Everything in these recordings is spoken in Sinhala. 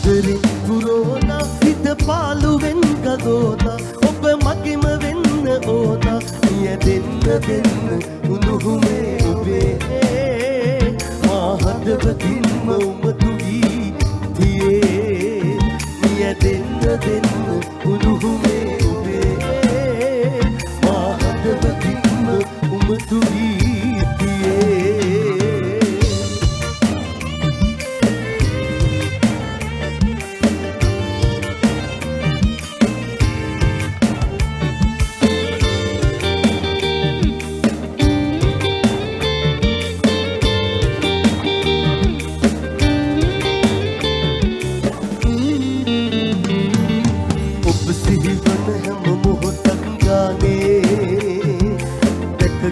ආදරෙන් පුරෝනා හිත පාළුවෙන් ගදෝනා ඔබ මගෙම වෙන්න ඕනා මිය දෙන්න උණුහුමේ ඔබේ මා හදවතින්ම උමතු වී තියේ මිය දෙන්න උණුහුමේ ඔබේ මා හදවතින්ම උමතු වී තියේ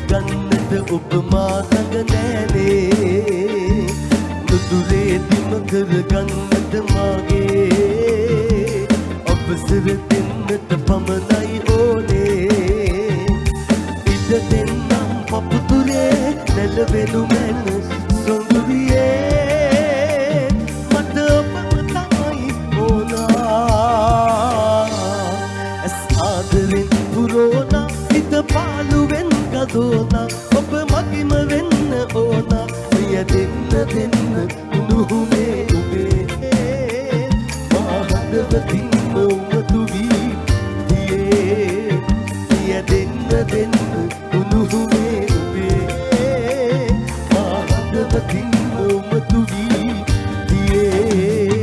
ගන්නට ඔබ මා ළඟ නෑනේ නුදුරේ දිම කර ගන්නට මාගේ අවසර දෙන්නට පමණයි ඕනේ ඉඩ දෙන්නම් පපුතුරේ නැලවෙනු මැන සොඳුරියේ මට ඔබම තමයි ඕනා ඇස් ආදරෙන් පුරෝනා හිත පාළුවෙන් ගදෝනා ඔබ මගිම වෙන්න ඕනා මිය දෙන්න උණුහුමේ ඔබේ මා හදවතින්ම උමතු වී තියේ මිය දෙන්න උණුහුමේ ඔබේ මා හදවතින්ම උමතු වී තියේ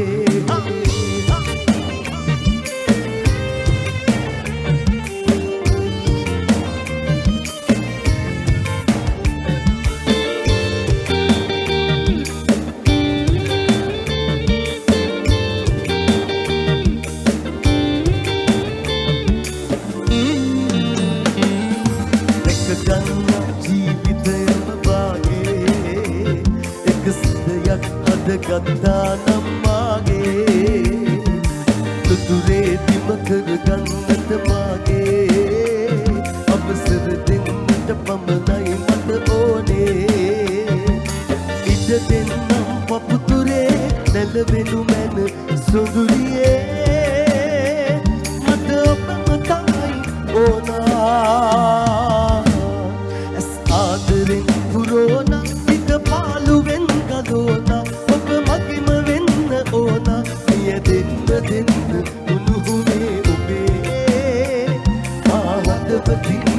ජීවිතයම වාගේ එක සිතයක් හදගත්තා නම් මාගේ තුතුරේ දිම කරගන්නට මාගේ අවසර දෙන්නට පමණයි මට ඕනේ ඉඩ දෙන්නම් පපුතුරේ නැලවෙනු මැන සොඳුරියේ මට ඔබම තමයි ඕනා ආදරෙන් පුරෝනා හිත පාළුවෙන් ගදෝනා ඔබ මගිම වෙන්න ඕනා මිය දෙන්න උණුහුමේ ඔබේ මා හදවතින්